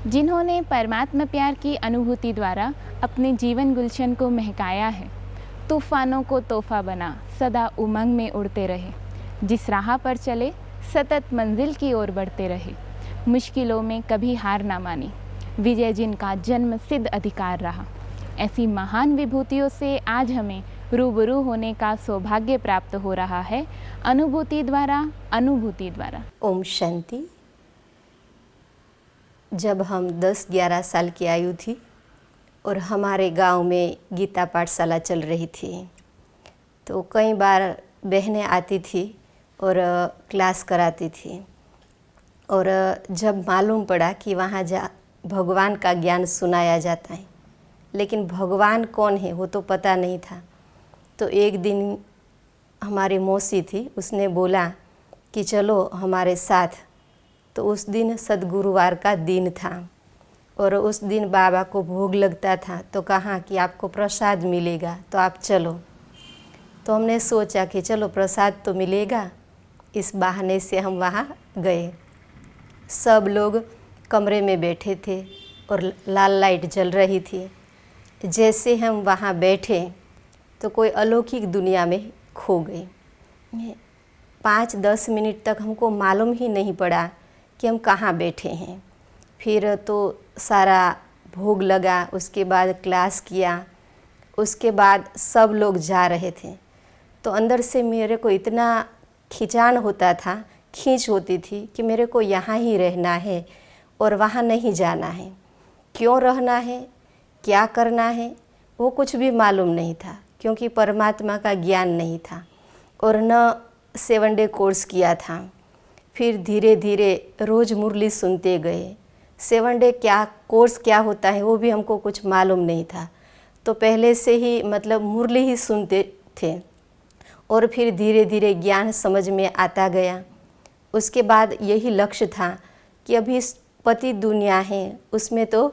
जिन्होंने परमात्मा प्यार की अनुभूति द्वारा अपने जीवन गुलशन को महकाया है। तूफानों को तोहफा बना सदा उमंग में उड़ते रहे, जिस राह पर चले सतत मंजिल की ओर बढ़ते रहे। मुश्किलों में कभी हार ना मानी, विजय जिनका जन्म सिद्ध अधिकार रहा। ऐसी महान विभूतियों से आज हमें रूबरू होने का सौभाग्य प्राप्त हो रहा है, अनुभूति द्वारा। ओम शांति। जब हम 10-11 साल की आयु थी और हमारे गांव में गीता पाठशाला चल रही थी, तो कई बार बहनें आती थी और क्लास कराती थी। और जब मालूम पड़ा कि वहाँ भगवान का ज्ञान सुनाया जाता है, लेकिन भगवान कौन है वो तो पता नहीं था। तो एक दिन हमारी मौसी थी, उसने बोला कि चलो हमारे साथ। तो उस दिन सद्गुरुवार का दिन था और उस दिन बाबा को भोग लगता था, तो कहा कि आपको प्रसाद मिलेगा तो आप चलो। तो हमने सोचा कि चलो प्रसाद तो मिलेगा, इस बहाने से हम वहाँ गए। सब लोग कमरे में बैठे थे और लाल लाइट जल रही थी। जैसे हम वहाँ बैठे तो कोई अलौकिक दुनिया में खो गए। 5-10 मिनट तक हमको मालूम ही नहीं पड़ा कि हम कहाँ बैठे हैं। फिर तो सारा भोग लगा, उसके बाद क्लास किया, उसके बाद सब लोग जा रहे थे। तो अंदर से मेरे को इतना खिंचान होता था, खींच होती थी कि मेरे को यहाँ ही रहना है और वहाँ नहीं जाना है। क्यों रहना है, क्या करना है, वो कुछ भी मालूम नहीं था, क्योंकि परमात्मा का ज्ञान नहीं था और न 7 डे कोर्स किया था। फिर धीरे धीरे रोज़ मुरली सुनते गए। 7 डे कोर्स क्या होता है वो भी हमको कुछ मालूम नहीं था, तो पहले से ही मतलब मुरली ही सुनते थे और फिर धीरे धीरे ज्ञान समझ में आता गया। उसके बाद यही लक्ष्य था कि अभी इस पति दुनिया है उसमें तो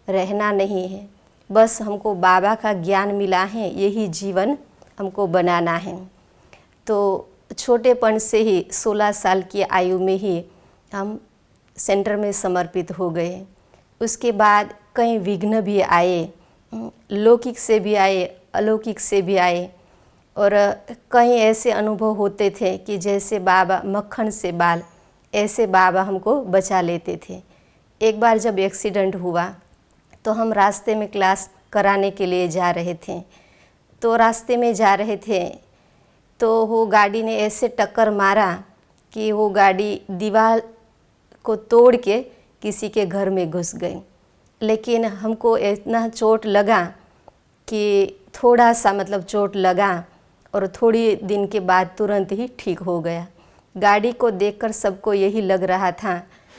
रहना नहीं है, बस हमको बाबा का ज्ञान मिला है, यही जीवन हमको बनाना है। तो छोटेपन से ही 16 साल की आयु में ही हम सेंटर में समर्पित हो गए। उसके बाद कई विघ्न भी आए, लौकिक से भी आए, अलौकिक से भी आए, और कई ऐसे अनुभव होते थे कि जैसे बाबा मक्खन से बाल, ऐसे बाबा हमको बचा लेते थे। एक बार जब एक्सीडेंट हुआ तो हम रास्ते में क्लास कराने के लिए जा रहे थे। तो रास्ते में जा रहे थे तो वो गाड़ी ने ऐसे टक्कर मारा कि वो गाड़ी दीवार को तोड़ के किसी के घर में घुस गई। लेकिन हमको इतना चोट लगा कि थोड़ा सा मतलब चोट लगा और थोड़ी दिन के बाद तुरंत ही ठीक हो गया। गाड़ी को देखकर सबको यही लग रहा था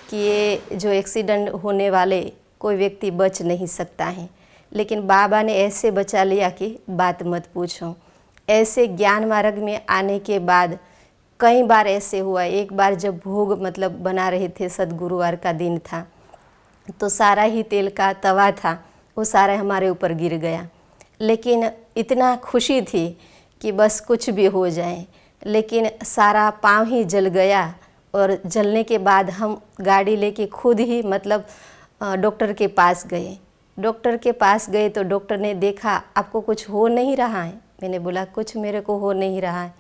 कि ये जो एक्सीडेंट होने वाले कोई व्यक्ति बच नहीं सकता है, लेकिन बाबा ने ऐसे बचा लिया कि बात मत पूछो। ऐसे ज्ञान मार्ग में आने के बाद कई बार ऐसे हुआ। एक बार जब भोग मतलब बना रहे थे, सद्गुरुवार का दिन था, तो सारा ही तेल का तवा था वो सारा हमारे ऊपर गिर गया। लेकिन इतना खुशी थी कि बस कुछ भी हो जाए, लेकिन सारा पाँव ही जल गया। और जलने के बाद हम गाड़ी लेके खुद ही मतलब डॉक्टर के पास गए। डॉक्टर के पास गए तो डॉक्टर ने देखा आपको कुछ हो नहीं रहा है। मैंने बोला कुछ मेरे को हो नहीं रहा है।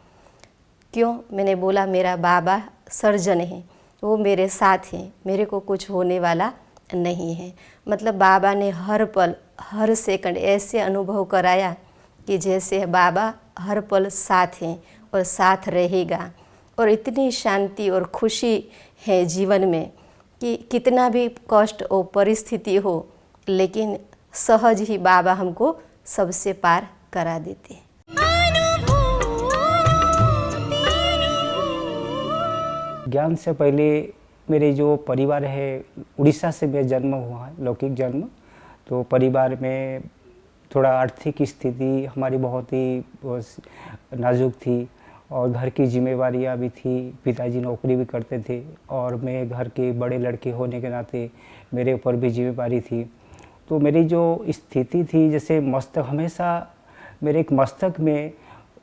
क्यों? मैंने बोला मेरा बाबा सर्जन है, वो मेरे साथ हैं, मेरे को कुछ होने वाला नहीं है। मतलब बाबा ने हर पल हर सेकंड ऐसे अनुभव कराया कि जैसे बाबा हर पल साथ हैं और साथ रहेगा। और इतनी शांति और खुशी है जीवन में कि कितना भी कष्ट और परिस्थिति हो, लेकिन सहज ही बाबा हमको सबसे पार करा देते हैं। ज्ञान से पहले मेरे जो परिवार है, उड़ीसा से मेरा जन्म हुआ है, लौकिक जन्म। तो परिवार में थोड़ा आर्थिक स्थिति हमारी बहुत ही नाजुक थी और घर की जिम्मेवारियां भी थी। पिताजी नौकरी भी करते थे और मैं घर के बड़े लड़के होने के नाते मेरे ऊपर भी जिम्मेवारी थी। तो मेरी जो स्थिति थी, जैसे मस्तक हमेशा मेरे एक मस्तक में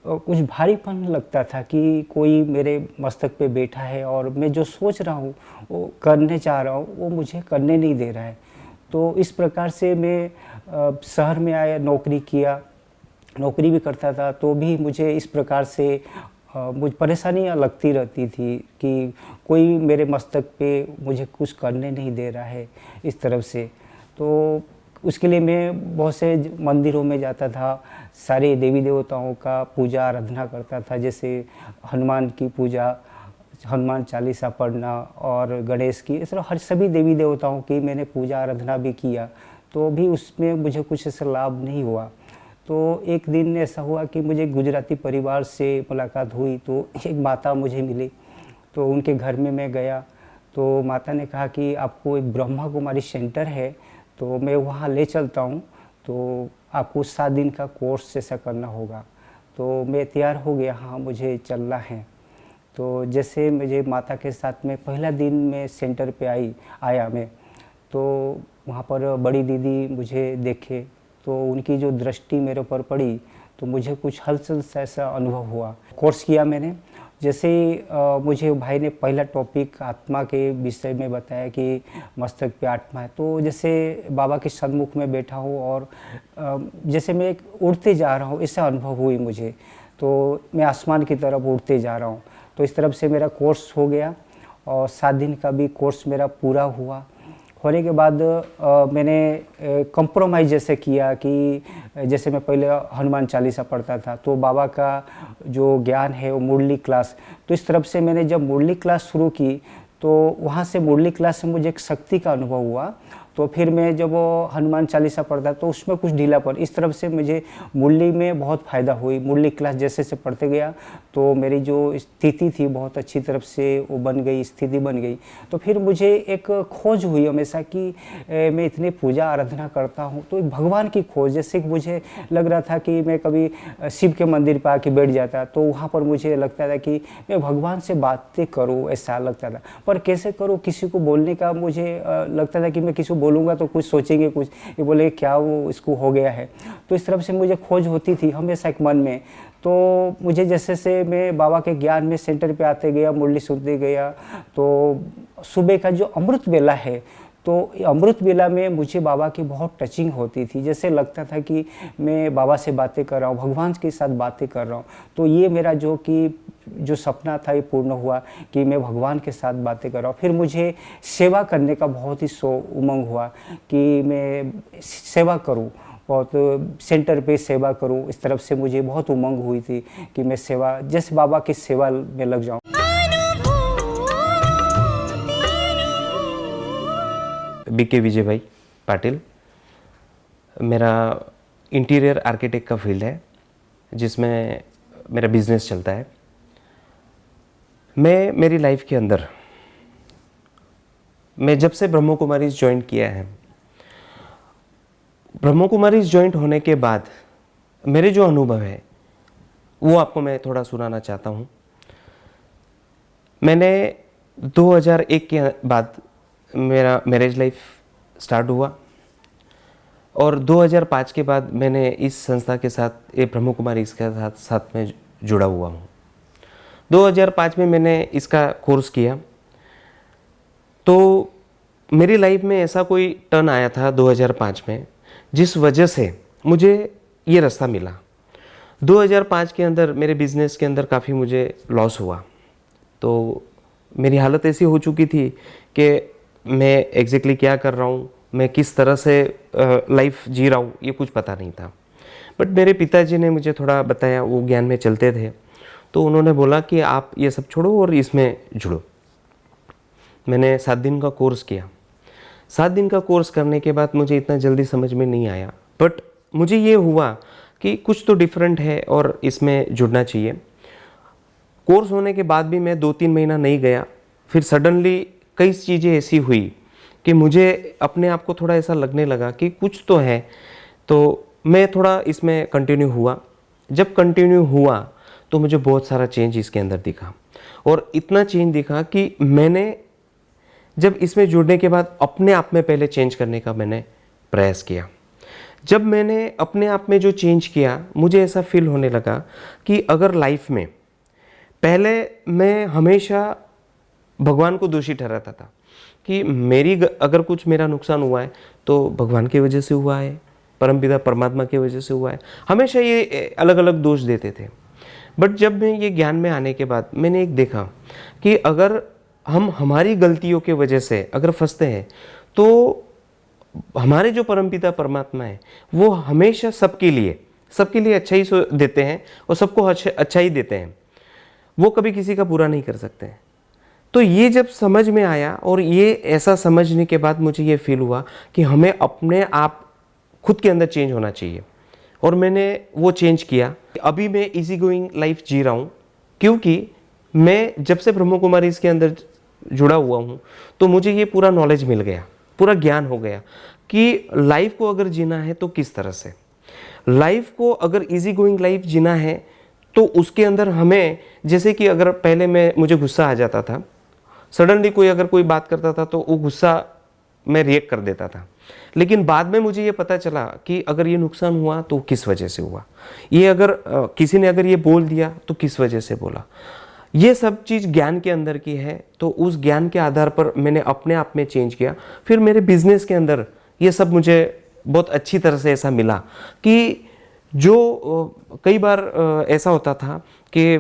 कुछ भारीपन लगता था कि कोई मेरे मस्तक पे बैठा है और मैं जो सोच रहा हूँ वो करने चाह रहा हूँ वो मुझे करने नहीं दे रहा है। तो इस प्रकार से मैं शहर में आया, नौकरी किया, नौकरी भी करता था, तो भी मुझे इस प्रकार से मुझे परेशानियाँ लगती रहती थी कि कोई मेरे मस्तक पे मुझे कुछ करने नहीं दे रहा है इस तरफ से। तो उसके लिए मैं बहुत से मंदिरों में जाता था, सारे देवी देवताओं का पूजा आराधना करता था, जैसे हनुमान की पूजा, हनुमान चालीसा पढ़ना और गणेश की, इस तरह हर सभी देवी देवताओं की मैंने पूजा आराधना भी किया, तो भी उसमें मुझे कुछ ऐसा लाभ नहीं हुआ। तो एक दिन ऐसा हुआ कि मुझे गुजराती परिवार से मुलाकात हुई, तो एक माता मुझे मिली, तो उनके घर में मैं गया, तो माता ने कहा कि आपको एक ब्रह्मा कुमारी सेंटर है, तो मैं वहाँ ले चलता हूँ, तो आपको 7 दिन का कोर्स जैसा करना होगा। तो मैं तैयार हो गया, हाँ मुझे चलना है। तो जैसे मुझे माता के साथ में पहला दिन मैं सेंटर पे आया मैं, तो वहाँ पर बड़ी दीदी मुझे देखे, तो उनकी जो दृष्टि मेरे ऊपर पड़ी, तो मुझे कुछ हलचल सा ऐसा अनुभव हुआ। कोर्स किया मैंने, जैसे मुझे भाई ने पहला टॉपिक आत्मा के विषय में बताया कि मस्तक पे आत्मा है, तो जैसे बाबा के सन्मुख में बैठा हूँ और जैसे मैं एक उड़ते जा रहा हूँ, ऐसा अनुभव हुई मुझे, तो मैं आसमान की तरफ उड़ते जा रहा हूँ। तो इस तरफ से मेरा कोर्स हो गया और 7 दिन का भी कोर्स मेरा पूरा हुआ। होने के बाद मैंने कंप्रोमाइज़ जैसे किया कि जैसे मैं पहले हनुमान चालीसा पढ़ता था, तो बाबा का जो ज्ञान है वो मुरली क्लास, तो इस तरफ से मैंने जब मुरली क्लास शुरू की, तो वहाँ से मुरली क्लास से मुझे एक शक्ति का अनुभव हुआ। तो फिर मैं जब वो हनुमान चालीसा पढ़ता तो उसमें कुछ ढीलापन, इस तरफ से मुझे मुरली में बहुत फ़ायदा हुई। मुरली क्लास जैसे से पढ़ते गया तो मेरी जो स्थिति थी बहुत अच्छी तरफ से वो बन गई, स्थिति बन गई। तो फिर मुझे एक खोज हुई हमेशा कि मैं इतने पूजा आराधना करता हूँ, तो एक भगवान की खोज, जैसे कि मुझे लग रहा था कि मैं कभी शिव के मंदिर पर आके बैठ जाता, तो वहाँ पर मुझे लगता था कि मैं भगवान से बातें करूँ, ऐसा लगता था। पर कैसे करूँ, किसी को बोलने का मुझे लगता था कि मैं किसी बोलूँगा तो कुछ सोचेंगे, कुछ ये बोले क्या वो इसको हो गया है। तो इस तरफ से मुझे खोज होती थी हमेशा एक मन में। तो मुझे जैसे से मैं बाबा के ज्ञान में सेंटर पे आते गया, मुरली सुनते गया, तो सुबह का जो अमृत वेला है, तो अमृत वेला में मुझे बाबा की बहुत टचिंग होती थी, जैसे लगता था कि मैं बाबा से बातें कर रहा हूँ, भगवान के साथ बातें कर रहा हूँ। तो ये मेरा जो सपना था ये पूर्ण हुआ कि मैं भगवान के साथ बातें कर रहा हूँ। फिर मुझे सेवा करने का बहुत ही उमंग हुआ कि मैं सेवा करूँ, बहुत सेंटर पे सेवा करूँ, इस तरफ से मुझे बहुत उमंग हुई थी कि मैं सेवा, जैसे बाबा की सेवा में लग जाऊँ। बीके विजय भाई पाटिल, मेरा इंटीरियर आर्किटेक्ट का फील्ड है जिसमें मेरा बिजनेस चलता है। मैं मेरी लाइफ के अंदर मैं जब से ब्रह्मा कुमारीज ज्वाइन किया है, ब्रह्मा कुमारीज ज्वाइन होने के बाद मेरे जो अनुभव है वो आपको मैं थोड़ा सुनाना चाहता हूँ। मैंने 2001 के बाद मेरा मैरिज लाइफ स्टार्ट हुआ और 2005 के बाद मैंने इस संस्था के साथ, ये ब्रह्मा कुमारीज के साथ में जुड़ा हुआ हूँ। 2005 में मैंने इसका कोर्स किया, तो मेरी लाइफ में ऐसा कोई टर्न आया था 2005 में जिस वजह से मुझे ये रास्ता मिला। 2005 के अंदर मेरे बिजनेस के अंदर काफ़ी मुझे लॉस हुआ, तो मेरी हालत ऐसी हो चुकी थी कि मैं एग्जैक्टली क्या कर रहा हूँ, मैं किस तरह से लाइफ जी रहा हूँ, ये कुछ पता नहीं था। बट मेरे पिताजी ने मुझे थोड़ा बताया, वो ज्ञान में चलते थे, तो उन्होंने बोला कि आप ये सब छोड़ो और इसमें जुड़ो। मैंने 7 दिन का कोर्स किया। 7 दिन का कोर्स करने के बाद मुझे इतना जल्दी समझ में नहीं आया, बट मुझे ये हुआ कि कुछ तो डिफरेंट है और इसमें जुड़ना चाहिए। कोर्स होने के बाद भी मैं 2-3 महीना नहीं गया, फिर सडनली कई चीज़ें ऐसी हुई कि मुझे अपने आप को थोड़ा ऐसा लगने लगा कि कुछ तो है, तो मैं थोड़ा इसमें कंटिन्यू हुआ। जब कंटिन्यू हुआ तो मुझे बहुत सारा चेंज इसके अंदर दिखा, और इतना चेंज दिखा कि मैंने जब इसमें जुड़ने के बाद अपने आप में पहले चेंज करने का मैंने प्रयास किया। जब मैंने अपने आप में जो चेंज किया, मुझे ऐसा फील होने लगा कि अगर लाइफ में पहले मैं हमेशा भगवान को दोषी ठहराता था कि अगर कुछ मेरा नुकसान हुआ है तो भगवान की वजह से हुआ है, परमपिता परमात्मा की वजह से हुआ है। हमेशा ये अलग अलग दोष देते थे। बट जब मैं ये ज्ञान में आने के बाद मैंने एक देखा कि अगर हम हमारी गलतियों के वजह से अगर फंसते हैं तो हमारे जो परमपिता परमात्मा है वो हमेशा सबके लिए अच्छा ही देते हैं और सबको अच्छा ही देते हैं। वो कभी किसी का बुरा नहीं कर सकते हैं। तो ये जब समझ में आया और ये ऐसा समझने के बाद मुझे ये फील हुआ कि हमें अपने आप खुद के अंदर चेंज होना चाहिए और मैंने वो चेंज किया। अभी मैं इजी गोइंग लाइफ जी रहा हूँ क्योंकि मैं जब से ब्रह्म कुमारी इसके अंदर जुड़ा हुआ हूँ तो मुझे ये पूरा नॉलेज मिल गया, पूरा ज्ञान हो गया कि लाइफ को अगर जीना है तो किस तरह से, लाइफ को अगर इजी गोइंग लाइफ जीना है तो उसके अंदर हमें, जैसे कि अगर पहले मुझे गुस्सा आ जाता था, सडनली कोई अगर कोई बात करता था तो वो गुस्सा मैं रिएक्ट कर देता था। लेकिन बाद में मुझे ये पता चला कि अगर ये नुकसान हुआ तो किस वजह से हुआ, ये अगर किसी ने अगर ये बोल दिया तो किस वजह से बोला। ये सब चीज़ ज्ञान के अंदर की है। तो उस ज्ञान के आधार पर मैंने अपने आप में चेंज किया। फिर मेरे बिजनेस के अंदर ये सब मुझे बहुत अच्छी तरह से ऐसा मिला कि जो कई बार ऐसा होता था कि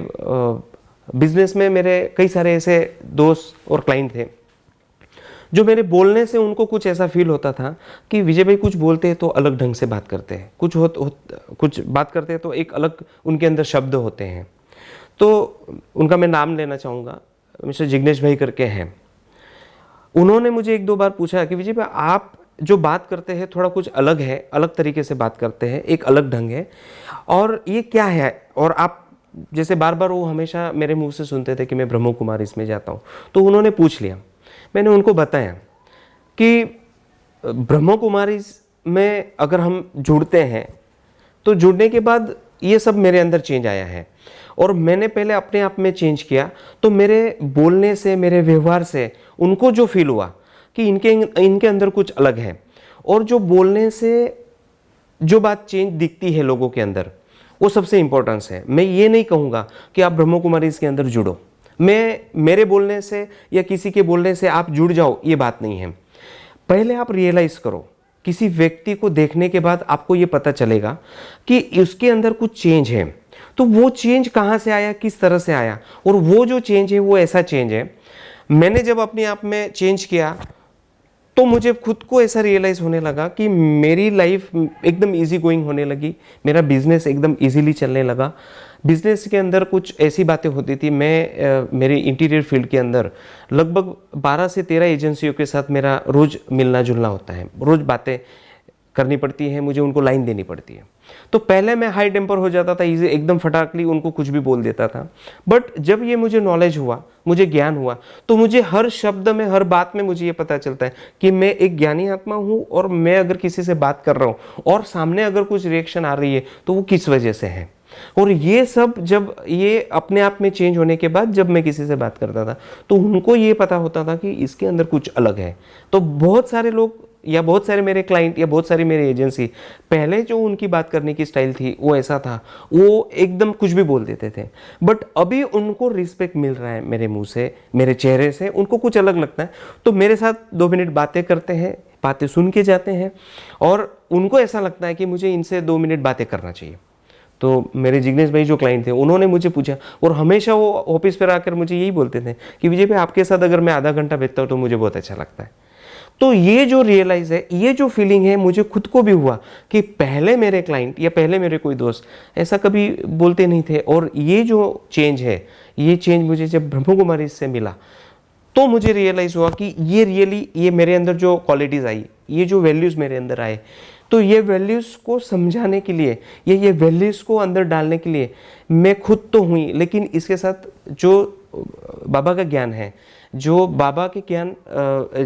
बिजनेस में मेरे कई सारे ऐसे दोस्त और क्लाइंट थे जो मेरे बोलने से उनको कुछ ऐसा फील होता था कि विजय भाई कुछ बोलते हैं तो अलग ढंग से बात करते हैं, कुछ बात करते हैं तो एक अलग उनके अंदर शब्द होते हैं। तो उनका मैं नाम लेना चाहूँगा, मिस्टर जिग्नेश भाई करके हैं। उन्होंने मुझे एक दो बार पूछा कि विजय भाई आप जो बात करते हैं थोड़ा कुछ अलग है, अलग तरीके से बात करते हैं, एक अलग ढंग है, और ये क्या है। और आप जैसे बार बार वो हमेशा मेरे मुंह से सुनते थे कि मैं ब्रह्म कुमारी इसमें जाता हूँ। तो उन्होंने पूछ लिया, मैंने उनको बताया कि ब्रह्म कुमारी में अगर हम जुड़ते हैं तो जुड़ने के बाद ये सब मेरे अंदर चेंज आया है। और मैंने पहले अपने आप में चेंज किया तो मेरे बोलने से, मेरे व्यवहार से उनको जो फील हुआ कि इनके अंदर कुछ अलग है। और जो बोलने से जो बात चेंज दिखती है लोगों के अंदर, वो सबसे इंपॉर्टेंस है। मैं ये नहीं कहूँगा कि आप ब्रह्म कुमारी इसके अंदर जुड़ो, मेरे बोलने से या किसी के बोलने से आप जुड़ जाओ, ये बात नहीं है। पहले आप रियलाइज करो, किसी व्यक्ति को देखने के बाद आपको ये पता चलेगा कि उसके अंदर कुछ चेंज है। तो वो चेंज कहाँ से आया, किस तरह से आया, और वो जो चेंज है वो ऐसा चेंज है। मैंने जब अपने आप में चेंज किया तो मुझे खुद को ऐसा रियलाइज़ होने लगा कि मेरी लाइफ एकदम इजी गोइंग होने लगी, मेरा बिजनेस एकदम इजीली चलने लगा। बिजनेस के अंदर कुछ ऐसी बातें होती थी, मेरे इंटीरियर फील्ड के अंदर लगभग 12 से 13 एजेंसियों के साथ मेरा रोज़ मिलना जुलना होता है, रोज़ बातें करनी पड़ती हैं, मुझे उनको लाइन देनी पड़ती है। तो पहले मैं हाई टेम्पर हो जाता था, इजी एकदम फटाकली उनको कुछ भी बोल देता था। बट जब ये मुझे नॉलेज हुआ, मुझे ज्ञान हुआ, तो मुझे हर शब्द में, हर बात में मुझे ये पता चलता है कि मैं एक ज्ञानी आत्मा हूँ और मैं अगर किसी से बात कर रहा हूँ और सामने अगर कुछ रिएक्शन आ रही है तो वो किस वजह से है। और ये सब जब ये अपने आप में चेंज होने के बाद जब मैं किसी से बात करता था तो उनको ये पता होता था कि इसके अंदर कुछ अलग है। तो बहुत सारे लोग या बहुत सारे मेरे क्लाइंट या बहुत सारी मेरी एजेंसी, पहले जो उनकी बात करने की स्टाइल थी वो ऐसा था, वो एकदम कुछ भी बोल देते थे। बट अभी उनको रिस्पेक्ट मिल रहा है मेरे मुंह से, मेरे चेहरे से, उनको कुछ अलग लगता है। तो मेरे साथ 2 मिनट बातें करते हैं, बातें सुन के जाते हैं और उनको ऐसा लगता है कि मुझे इनसे 2 मिनट बातें करना चाहिए। तो मेरे जिग्नेश भाई जो क्लाइंट थे उन्होंने मुझे पूछा और हमेशा वो ऑफिस पर आकर मुझे यही बोलते थे कि विजय भाई आपके साथ अगर मैं आधा घंटा बैठता हूँ तो मुझे बहुत अच्छा लगता है। तो ये जो रियलाइज है, ये जो फीलिंग है, मुझे खुद को भी हुआ कि पहले मेरे क्लाइंट या पहले मेरे कोई दोस्त ऐसा कभी बोलते नहीं थे। और ये जो चेंज है, ये चेंज मुझे जब ब्रह्म कुमारी से मिला तो मुझे रियलाइज़ हुआ कि ये रियली, ये मेरे अंदर जो क्वालिटीज़ आई, ये जो वैल्यूज़ मेरे अंदर आए, तो ये वैल्यूज़ को समझाने के लिए, ये वैल्यूज़ को अंदर डालने के लिए मैं खुद तो हुई, लेकिन इसके साथ जो बाबा का ज्ञान है, जो बाबा के ज्ञान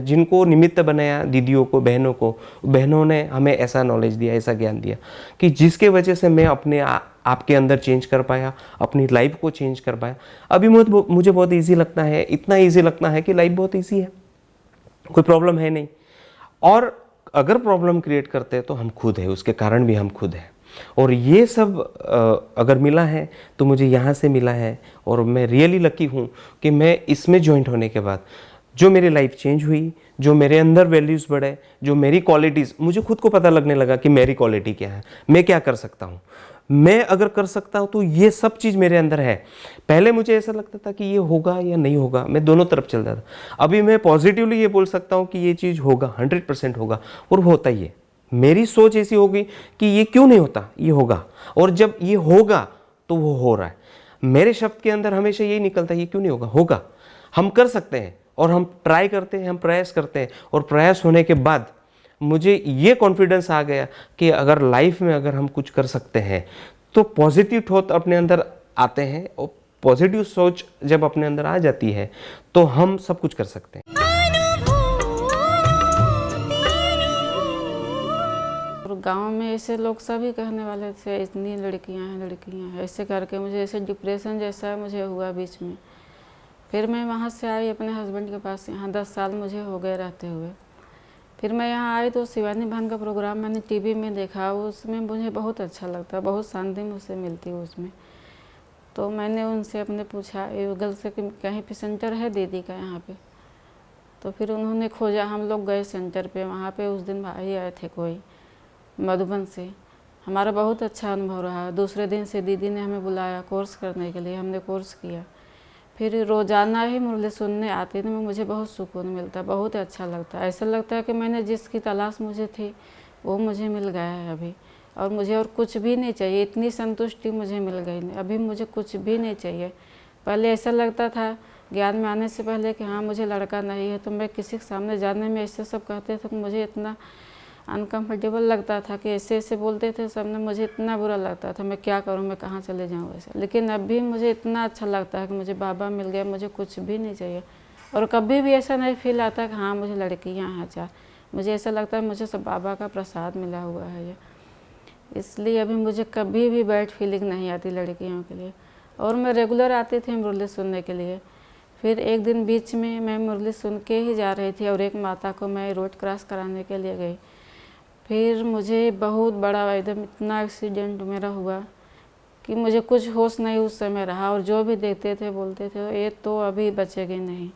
जिनको निमित्त बनाया, दीदियों को, बहनों ने हमें ऐसा नॉलेज दिया, ऐसा ज्ञान दिया कि जिसके वजह से मैं अपने आपके अंदर चेंज कर पाया, अपनी लाइफ को चेंज कर पाया। अभी मुझे बहुत इजी लगता है, इतना इजी लगता है कि लाइफ बहुत इजी है, कोई प्रॉब्लम है नहीं। और अगर प्रॉब्लम क्रिएट करते हैं तो हम खुद है, उसके कारण भी हम खुद हैं। और ये सब अगर मिला है तो मुझे यहाँ से मिला है, और मैं रियली लकी हूँ कि मैं इसमें जॉइंट होने के बाद जो मेरी लाइफ चेंज हुई, जो मेरे अंदर वैल्यूज़ बढ़े, जो मेरी क्वालिटीज़, मुझे खुद को पता लगने लगा कि मेरी क्वालिटी क्या है, मैं क्या कर सकता हूँ, मैं अगर कर सकता हूँ तो ये सब चीज़ मेरे अंदर है। पहले मुझे ऐसा लगता था कि ये होगा या नहीं होगा, मैं दोनों तरफ चलता था। अभी मैं पॉजिटिवली ये बोल सकता हूँ कि ये चीज़ होगा, 100% होगा, और होता ही है। मेरी सोच ऐसी होगी कि ये क्यों नहीं होता, ये होगा, और जब ये होगा तो वो हो रहा है। मेरे शब्द के अंदर हमेशा यही निकलता है, ये क्यों नहीं होगा, होगा, हम कर सकते हैं, और हम ट्राई करते हैं, हम प्रयास करते हैं, और प्रयास होने के बाद मुझे ये कॉन्फिडेंस आ गया कि अगर लाइफ में अगर हम कुछ कर सकते हैं तो पॉजिटिव थॉट अपने अंदर आते हैं, और पॉजिटिव सोच जब अपने अंदर आ जाती है तो हम सब कुछ कर सकते हैं। और गांव में ऐसे लोग सभी कहने वाले थे इतनी लड़कियां हैं, ऐसे करके मुझे ऐसे डिप्रेशन जैसा मुझे हुआ बीच में। फिर मैं वहाँ से आई अपने हस्बैंड के पास, यहाँ 10 साल मुझे हो गए रहते हुए। फिर मैं यहाँ आई तो शिवानी बहन का प्रोग्राम मैंने टीवी में देखा, उसमें मुझे बहुत अच्छा लगता, बहुत शांति मुझसे मिलती है उसमें। तो मैंने उनसे अपने पूछा गूगल से कि कहीं पे सेंटर है दीदी का यहाँ पे। तो फिर उन्होंने खोजा, हम लोग गए सेंटर पे, वहाँ पे उस दिन भाई आए थे कोई मधुबन से। हमारा बहुत अच्छा अनुभव रहा। दूसरे दिन से दीदी ने हमें बुलाया कोर्स करने के लिए, हमने कोर्स किया। फिर रोज़ाना ही मुरली सुनने आती थी, मुझे बहुत सुकून मिलता, बहुत अच्छा लगता। ऐसा लगता है कि मैंने जिसकी तलाश मुझे थी वो मुझे मिल गया है अभी, और मुझे और कुछ भी नहीं चाहिए। इतनी संतुष्टि मुझे मिल गई, अभी मुझे कुछ भी नहीं चाहिए। पहले ऐसा लगता था ज्ञान में आने से पहले कि हाँ मुझे लड़का नहीं है, तो मैं किसी के सामने जाने में ऐसे सब कहते थे कि मुझे इतना अनकम्फर्टेबल लगता था कि ऐसे ऐसे बोलते थे सबने, मुझे इतना बुरा लगता था, मैं क्या करूं, मैं कहाँ चले जाऊं ऐसे। लेकिन अभी मुझे इतना अच्छा लगता है कि मुझे बाबा मिल गया, मुझे कुछ भी नहीं चाहिए। और कभी भी ऐसा नहीं फील आता कि हाँ मुझे लड़कियां हैं चार, मुझे ऐसा लगता है मुझे सब बाबा का प्रसाद मिला हुआ है ये। इसलिए अभी मुझे कभी भी बैड फीलिंग नहीं आती लड़कियों के लिए। और मैं रेगुलर आती थी मुरली सुनने के लिए। फिर एक दिन बीच में मैं मुरली सुन के ही जा रही थी और एक माता को मैं रोड क्रॉस कराने के लिए गई। फिर मुझे बहुत बड़ा एकदम इतना एक्सीडेंट मेरा हुआ कि मुझे कुछ होश नहीं उस समय रहा, और जो भी देखते थे बोलते थे ये तो अभी बचेगी नहीं।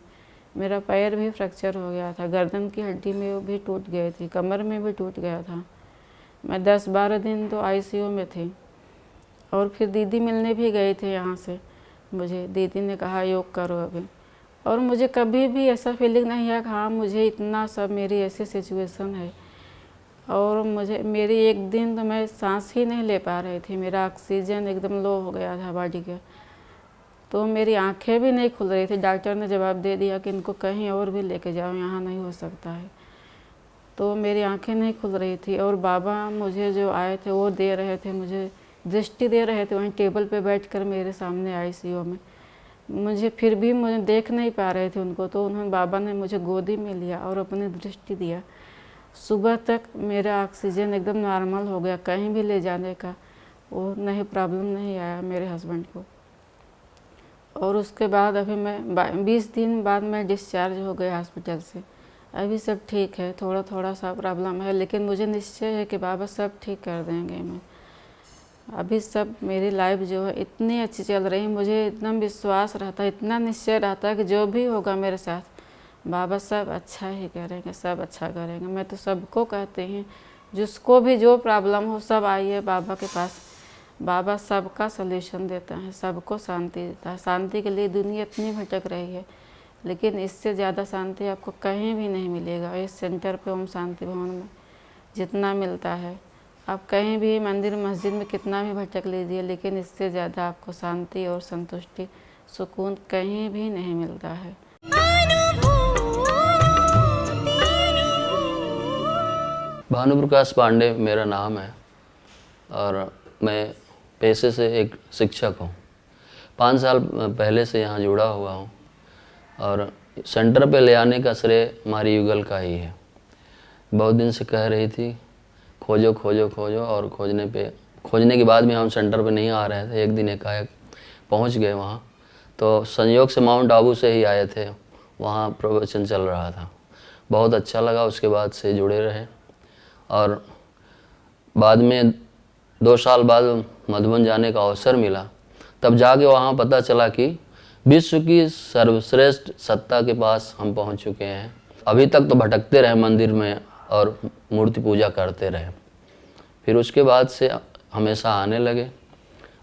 मेरा पैर भी फ्रैक्चर हो गया था, गर्दन की हड्डी में भी टूट गई थी, कमर में भी टूट गया था। मैं 10-12 दिन तो आईसीयू में थी। और फिर दीदी मिलने भी गए थे यहाँ से, मुझे दीदी ने कहा योग करो अभी। और मुझे कभी भी ऐसा फीलिंग नहीं है कि हाँ मुझे इतना सब मेरी ऐसी सिचुएशन है। और मुझे मेरी एक दिन तो मैं सांस ही नहीं ले पा रही थी, मेरा ऑक्सीजन एकदम लो हो गया था बॉडी का। तो मेरी आंखें भी नहीं खुल रही थी। डॉक्टर ने जवाब दे दिया कि इनको कहीं और भी लेके जाओ, यहाँ नहीं हो सकता है। तो मेरी आंखें नहीं खुल रही थी। और बाबा मुझे जो आए थे वो दे रहे थे, मुझे दृष्टि दे रहे थे वहीं टेबल पे बैठकर मेरे सामने आईसीयू में। मुझे फिर भी मुझे देख नहीं पा रहे थे उनको, तो उन्होंने बाबा ने मुझे गोदी में लिया और अपनी दृष्टि दिया। सुबह तक मेरा ऑक्सीजन एकदम नॉर्मल हो गया, कहीं भी ले जाने का वो नहीं प्रॉब्लम नहीं आया मेरे हस्बैंड को। और उसके बाद अभी मैं 20 दिन बाद मैं डिस्चार्ज हो गया हॉस्पिटल से। अभी सब ठीक है, थोड़ा थोड़ा सा प्रॉब्लम है, लेकिन मुझे निश्चय है कि बाबा सब ठीक कर देंगे। मैं अभी सब मेरी लाइफ जो है इतनी अच्छी चल रही है, मुझे एकदम विश्वास रहता है, इतना निश्चय रहता है कि जो भी होगा मेरे साथ बाबा सब अच्छा ही करेंगे, सब अच्छा करेंगे। मैं तो सबको कहती हूँ जिसको भी जो प्रॉब्लम हो सब आइए बाबा के पास, बाबा सबका सलूशन देता है, सबको शांति देता है। शांति के लिए दुनिया इतनी भटक रही है, लेकिन इससे ज़्यादा शांति आपको कहीं भी नहीं मिलेगा। इस सेंटर पे ओम शांति भवन में जितना मिलता है, आप कहीं भी मंदिर मस्जिद में कितना भी भटक लीजिए, लेकिन इससे ज़्यादा आपको शांति और संतुष्टि सुकून कहीं भी नहीं मिलता है। भानुप्रकाश पांडे मेरा नाम है और मैं पेशे से एक शिक्षक हूँ। 5 साल पहले से यहाँ जुड़ा हुआ हूँ और सेंटर पे ले आने का श्रेय हमारी युगल का ही है। बहुत दिन से कह रही थी खोजो खोजो खोजो, और खोजने के बाद भी हम सेंटर पे नहीं आ रहे थे। एक दिन एकाएक पहुँच गए वहाँ, तो संयोग से माउंट आबू से ही आए थे, वहाँ प्रवचन चल रहा था, बहुत अच्छा लगा। उसके बाद से जुड़े रहे और बाद में 2 साल बाद मधुबन जाने का अवसर मिला, तब जाके वहाँ पता चला कि विश्व की सर्वश्रेष्ठ सत्ता के पास हम पहुँच चुके हैं। अभी तक तो भटकते रहे मंदिर में और मूर्ति पूजा करते रहे। फिर उसके बाद से हमेशा आने लगे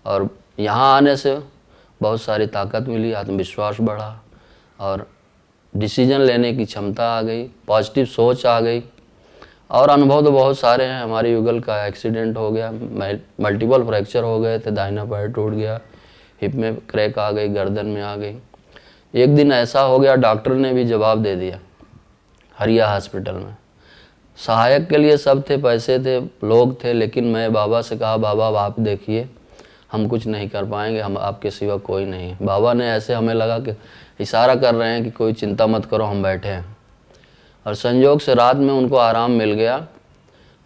और यहाँ आने से बहुत सारी ताकत मिली, आत्मविश्वास बढ़ा और डिसीजन लेने की क्षमता आ गई, पॉजिटिव सोच आ गई। और अनुभव तो बहुत सारे हैं। हमारे युगल का एक्सीडेंट हो गया, मल्टीपल फ्रैक्चर हो गए थे, दाहिना पैर टूट गया, हिप में क्रैक आ गई, गर्दन में आ गई। एक दिन ऐसा हो गया, डॉक्टर ने भी जवाब दे दिया हरिया हॉस्पिटल में। सहायक के लिए सब थे, पैसे थे, लोग थे, लेकिन मैं बाबा से कहा, बाबा आप देखिए हम कुछ नहीं कर पाएंगे, हम आपके सिवा कोई नहीं है। बाबा ने ऐसे हमें लगा कि इशारा कर रहे हैं कि कोई चिंता मत करो, हम बैठे हैं। और संयोग से रात में उनको आराम मिल गया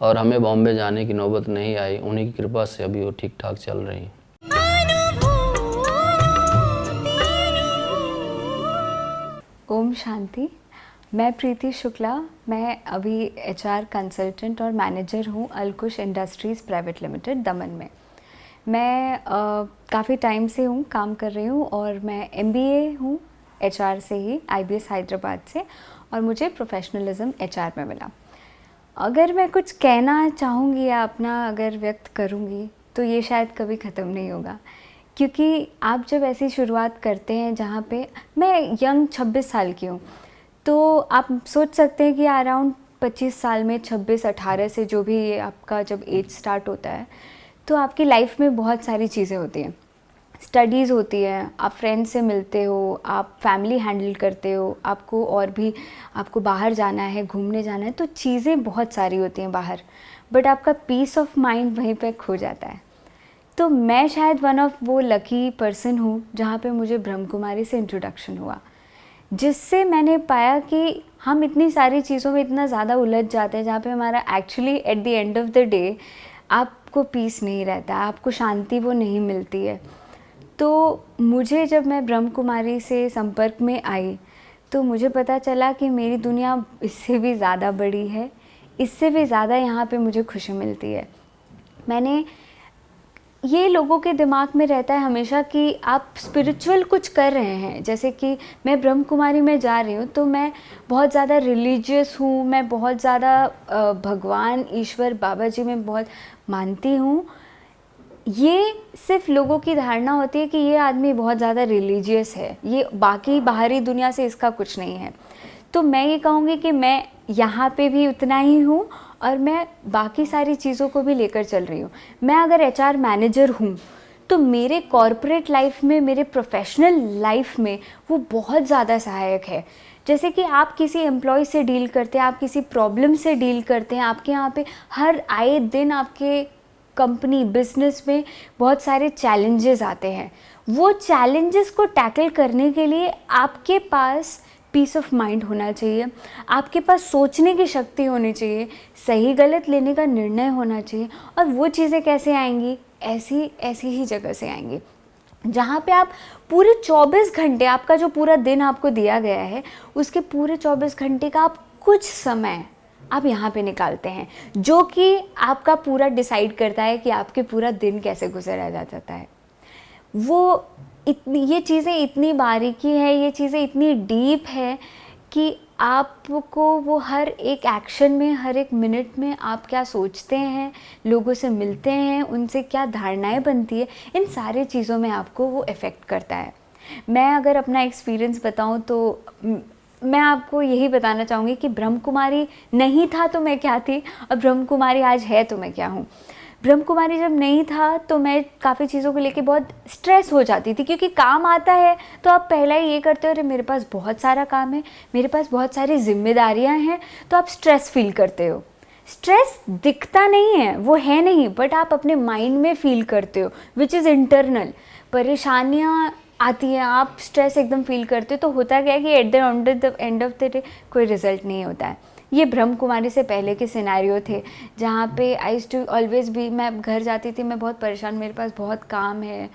और हमें बॉम्बे जाने की नौबत नहीं आई। उन्हीं की कृपा से अभी वो ठीक ठाक चल रही हैं। ओम शांति। मैं प्रीति शुक्ला, मैं अभी HR कंसल्टेंट और मैनेजर हूँ अलकुश इंडस्ट्रीज़ प्राइवेट लिमिटेड दमन में। मैं काफ़ी टाइम से हूँ काम कर रही हूँ और मैं MBA हूँ HR से ही, IBS हैदराबाद से, और मुझे प्रोफेशनलिज्म HR में मिला। अगर मैं कुछ कहना चाहूँगी या अपना अगर व्यक्त करूँगी तो ये शायद कभी ख़त्म नहीं होगा, क्योंकि आप जब ऐसी शुरुआत करते हैं जहाँ पे मैं यंग 26 साल की हूँ, तो आप सोच सकते हैं कि अराउंड 25 साल में 26-18 से जो भी आपका जब एज स्टार्ट होता है तो आपकी लाइफ में बहुत सारी चीज़ें होती हैं। स्टडीज़ होती है, आप फ्रेंड्स से मिलते हो, आप फैमिली हैंडल करते हो, आपको और भी आपको बाहर जाना है, घूमने जाना है, तो चीज़ें बहुत सारी होती हैं बाहर, बट आपका पीस ऑफ माइंड वहीं पे खो जाता है। तो मैं शायद वन ऑफ वो लकी पर्सन हूँ जहाँ पे मुझे ब्रह्म कुमारी से इंट्रोडक्शन हुआ, जिससे मैंने पाया कि हम इतनी सारी चीज़ों में इतना ज़्यादा उलझ जाते हैं जहाँ पे हमारा actually at the end of the day आपको पीस नहीं रहता, आपको शांति वो नहीं मिलती है। तो मुझे जब मैं ब्रह्म कुमारी से संपर्क में आई तो मुझे पता चला कि मेरी दुनिया इससे भी ज़्यादा बड़ी है, इससे भी ज़्यादा यहाँ पे मुझे खुशी मिलती है। मैंने ये लोगों के दिमाग में रहता है हमेशा कि आप स्पिरिचुअल कुछ कर रहे हैं, जैसे कि मैं ब्रह्म कुमारी में जा रही हूँ तो मैं बहुत ज़्यादा रिलीजियस हूँ, मैं बहुत ज़्यादा भगवान ईश्वर बाबा जी में बहुत मानती हूँ। ये सिर्फ लोगों की धारणा होती है कि ये आदमी बहुत ज़्यादा रिलीजियस है, ये बाकी बाहरी दुनिया से इसका कुछ नहीं है। तो मैं ये कहूँगी कि मैं यहाँ पे भी उतना ही हूँ और मैं बाकी सारी चीज़ों को भी लेकर चल रही हूँ। मैं अगर HR मैनेजर हूँ तो मेरे कॉर्पोरेट लाइफ में, मेरे प्रोफेशनल लाइफ में वो बहुत ज़्यादा सहायक है। जैसे कि आप किसी एम्प्लॉय से डील करते हैं, आप किसी प्रॉब्लम से डील करते हैं, आपके यहाँ पे हर आए दिन आपके कंपनी बिजनेस में बहुत सारे चैलेंजेस आते हैं। वो चैलेंजेस को टैकल करने के लिए आपके पास पीस ऑफ माइंड होना चाहिए, आपके पास सोचने की शक्ति होनी चाहिए, सही गलत लेने का निर्णय होना चाहिए। और वो चीज़ें कैसे आएंगी? ऐसी ही जगह से आएंगी जहाँ पे आप पूरे 24 घंटे, आपका जो पूरा दिन आपको दिया गया है उसके पूरे 24 घंटे का आप कुछ समय आप यहाँ पे निकालते हैं, जो कि आपका पूरा डिसाइड करता है कि आपके पूरा दिन कैसे गुजरा जाता है। वो ये चीज़ें इतनी बारीकी है, ये चीज़ें इतनी डीप है कि आपको वो हर एक एक्शन में, हर एक मिनट में आप क्या सोचते हैं, लोगों से मिलते हैं, उनसे क्या धारणाएं बनती है, इन सारी चीज़ों में आपको वो इफ़ेक्ट करता है। मैं अगर अपना एक्सपीरियंस बताऊं तो मैं आपको यही बताना चाहूँगी कि ब्रह्म कुमारी नहीं था तो मैं क्या थी, और ब्रह्म कुमारी आज है तो मैं क्या हूँ। ब्रह्म कुमारी जब नहीं था तो मैं काफ़ी चीज़ों को लेके बहुत स्ट्रेस हो जाती थी, क्योंकि काम आता है तो आप पहला ही ये करते हो, अरे मेरे पास बहुत सारा काम है, मेरे पास बहुत सारी जिम्मेदारियां हैं, तो आप स्ट्रेस फील करते हो। स्ट्रेस दिखता नहीं है, वो है नहीं, बट आप अपने माइंड में फील करते हो, विच इज़ इंटरनल। परेशानियाँ आती हैं, आप स्ट्रेस एकदम फील करते हो, तो होता क्या है कि at the end of the day कोई रिजल्ट नहीं होता है। ये ब्रह्म कुमारी से पहले के सिनेरियो थे जहाँ पे I used to always be, मैं घर जाती थी, मैं बहुत परेशान, मेरे पास बहुत काम है,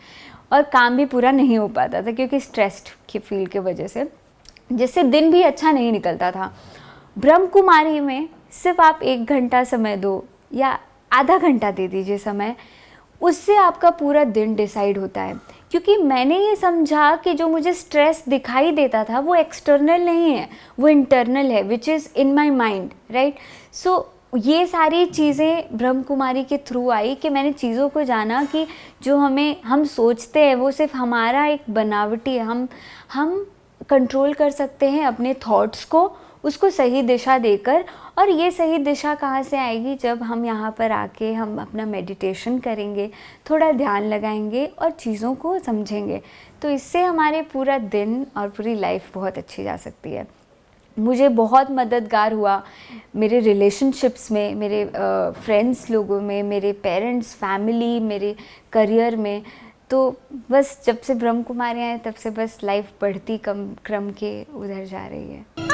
और काम भी पूरा नहीं हो पाता था क्योंकि स्ट्रेस्ड की फील के वजह से, जिससे दिन भी अच्छा नहीं निकलता था। ब्रह्म कुमारी में सिर्फ आप 1 घंटा समय दो या आधा घंटा दे दीजिए समय, उससे आपका पूरा दिन डिसाइड होता है। क्योंकि मैंने ये समझा कि जो मुझे स्ट्रेस दिखाई देता था वो एक्सटर्नल नहीं है, वो इंटरनल है, which is in my mind, right. So ये सारी चीज़ें ब्रह्म कुमारी के थ्रू आई कि मैंने चीज़ों को जाना कि जो हम सोचते हैं वो सिर्फ हमारा एक बनावटी है। हम कंट्रोल कर सकते हैं अपने थॉट्स को, उसको सही दिशा देकर। और ये सही दिशा कहाँ से आएगी? जब हम यहाँ पर आके हम अपना मेडिटेशन करेंगे, थोड़ा ध्यान लगाएंगे और चीज़ों को समझेंगे, तो इससे हमारे पूरा दिन और पूरी लाइफ बहुत अच्छी जा सकती है। मुझे बहुत मददगार हुआ मेरे रिलेशनशिप्स में, मेरे फ्रेंड्स लोगों में, मेरे पेरेंट्स, फैमिली, मेरे करियर में। तो बस जब से ब्रह्म कुमारी आए तब से बस लाइफ बढ़ती क्रम के उधर जा रही है।